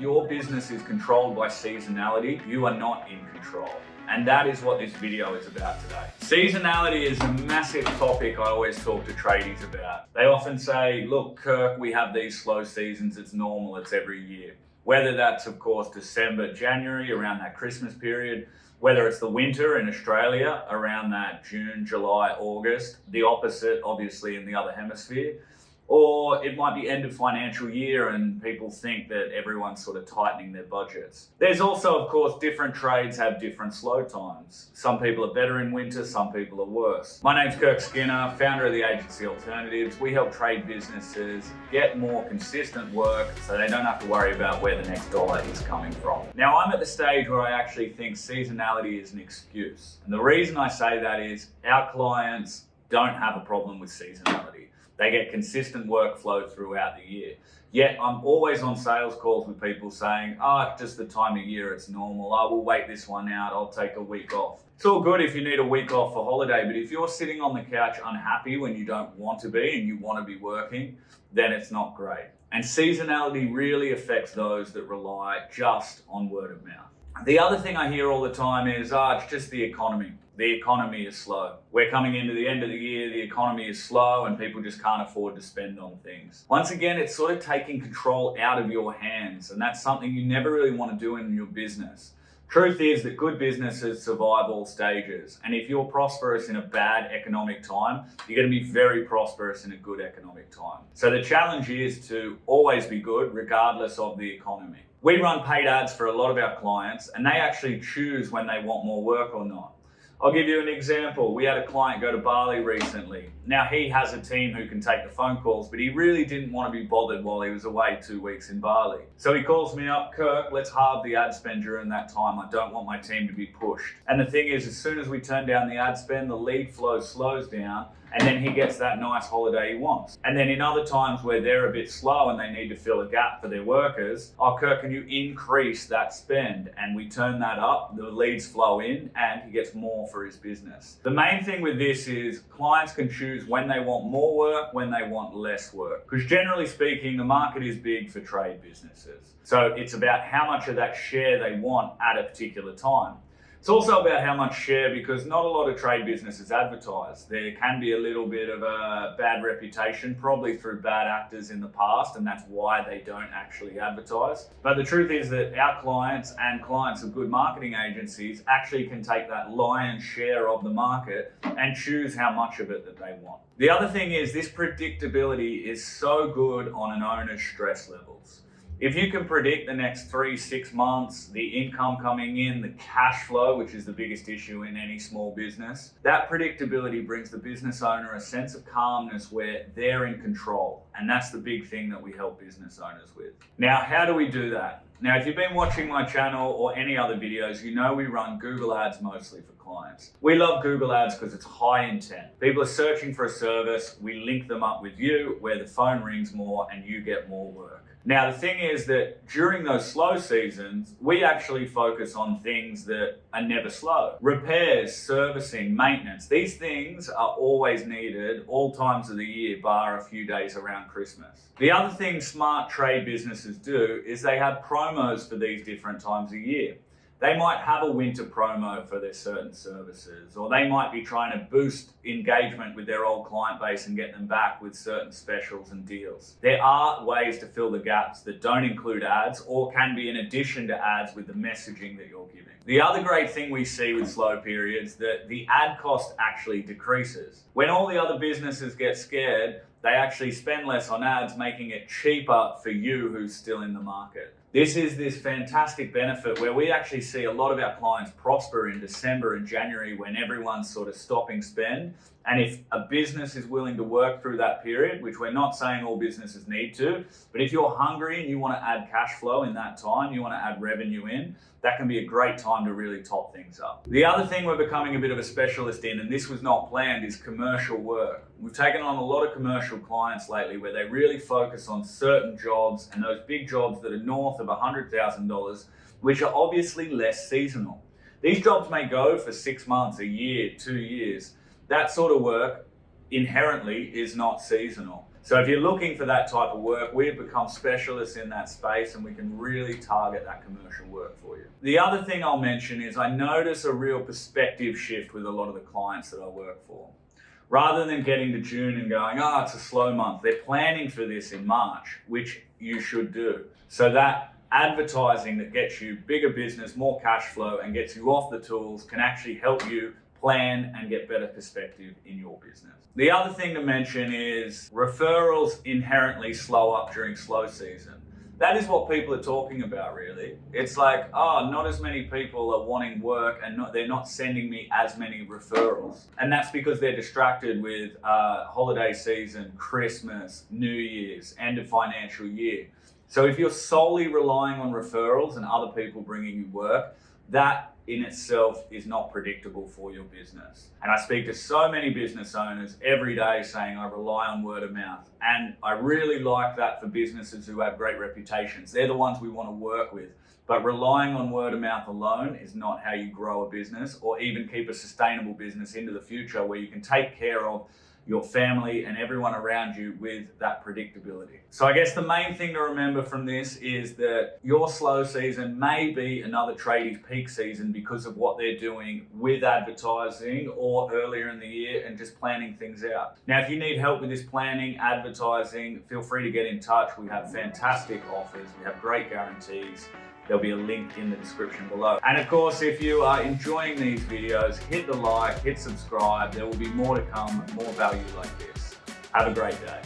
your business is controlled by seasonality, you are not in control. And that is what this video is about today. Seasonality is a massive topic I always talk to tradies about. They often say, look, Kirk, we have these slow seasons, it's normal, it's every year. Whether that's, of course, December, January, around that Christmas period, whether it's the winter in Australia, around that June, July, August, the opposite, obviously, in the other hemisphere. Or it might be end of financial year and people think that everyone's sort of tightening their budgets. There's also, of course, different trades have different slow times. Some people are better in winter, some people are worse. My name's Kirk Skinner, founder of the agency Alternatives. We help trade businesses get more consistent work so they don't have to worry about where the next dollar is coming from. Now, I'm at the stage where I actually think seasonality is an excuse. And the reason I say that is our clients don't have a problem with seasonality. They get consistent workflow throughout the year. Yet I'm always on sales calls with people saying, it's just the time of year, it's normal. I will wait this one out, I'll take a week off. It's all good if you need a week off for holiday, but if you're sitting on the couch unhappy when you don't want to be and you want to be working, then it's not great. And seasonality really affects those that rely just on word of mouth. The other thing I hear all the time is, it's just the economy. The economy is slow. We're coming into the end of the year, the economy is slow and people just can't afford to spend on things. Once again, it's sort of taking control out of your hands, and that's something you never really want to do in your business. Truth is that good businesses survive all stages, and if you're prosperous in a bad economic time, you're going to be very prosperous in a good economic time. So the challenge is to always be good regardless of the economy. We run paid ads for a lot of our clients and they actually choose when they want more work or not. I'll give you an example. We had a client go to Bali recently. Now he has a team who can take the phone calls, but he really didn't want to be bothered while he was away 2 weeks in Bali. So he calls me up, Kirk, let's halve the ad spend during that time. I don't want my team to be pushed. And the thing is, as soon as we turn down the ad spend, the lead flow slows down and then he gets that nice holiday he wants. And then in other times where they're a bit slow and they need to fill a gap for their workers, Kirk, can you increase that spend? And we turn that up, the leads flow in and he gets more for his business. The main thing with this is clients can choose when they want more work, when they want less work. Because generally speaking, the market is big for trade businesses. So it's about how much of that share they want at a particular time. It's also about how much share, because not a lot of trade businesses advertise. There can be a little bit of a bad reputation, probably through bad actors in the past, and that's why they don't actually advertise. But the truth is that our clients and clients of good marketing agencies actually can take that lion's share of the market and choose how much of it that they want. The other thing is this predictability is so good on an owner's stress levels. If you can predict the next 3-6 months, the income coming in, the cash flow, which is the biggest issue in any small business, that predictability brings the business owner a sense of calmness where they're in control. And that's the big thing that we help business owners with. Now, how do we do that? Now, if you've been watching my channel or any other videos, you know we run Google ads mostly for clients. We love Google ads because it's high intent. People are searching for a service, we link them up with you where the phone rings more and you get more work. Now, the thing is that during those slow seasons, we actually focus on things that are never slow. Repairs, servicing, maintenance. These things are always needed all times of the year, bar a few days around Christmas. The other thing smart trade businesses do is they have promos for these different times of year. They might have a winter promo for their certain services, or they might be trying to boost engagement with their old client base and get them back with certain specials and deals. There are ways to fill the gaps that don't include ads or can be in addition to ads with the messaging that you're giving. The other great thing we see with slow periods that the ad cost actually decreases. When all the other businesses get scared, they actually spend less on ads, making it cheaper for you who's still in the market. This is this fantastic benefit where we actually see a lot of our clients prosper in December and January when everyone's sort of stopping spend. And if a business is willing to work through that period, which we're not saying all businesses need to, but if you're hungry and you want to add cash flow in that time, you want to add revenue in, that can be a great time to really top things up. The other thing we're becoming a bit of a specialist in, and this was not planned, is commercial work. We've taken on a lot of commercial clients lately where they really focus on certain jobs and those big jobs that are north of $100,000, which are obviously less seasonal. These jobs may go for 6 months, a year, 2 years. That sort of work inherently is not seasonal. So if you're looking for that type of work, we've become specialists in that space and we can really target that commercial work for you. The other thing I'll mention is I notice a real perspective shift with a lot of the clients that I work for. Rather than getting to June and going, oh, it's a slow month, they're planning for this in March, which you should do. So that advertising that gets you bigger business, more cash flow, and gets you off the tools can actually help you plan and get better perspective in your business. The other thing to mention is referrals inherently slow up during slow season. That is what people are talking about, really. It's like, oh, not as many people are wanting work and they're not sending me as many referrals. And that's because they're distracted with holiday season, Christmas, New Year's, end of financial year. So if you're solely relying on referrals and other people bringing you work, that in itself is not predictable for your business. And I speak to so many business owners every day saying I rely on word of mouth. And I really like that for businesses who have great reputations. They're the ones we want to work with. But relying on word of mouth alone is not how you grow a business or even keep a sustainable business into the future where you can take care of your family and everyone around you with that predictability. So I guess the main thing to remember from this is that your slow season may be another tradie's peak season because of what they're doing with advertising or earlier in the year and just planning things out. Now, if you need help with this planning, advertising, feel free to get in touch. We have fantastic offers. We have great guarantees. There'll be a link in the description below. And of course, if you are enjoying these videos, hit the like, hit subscribe. There will be more to come, more value like this. Have a great day.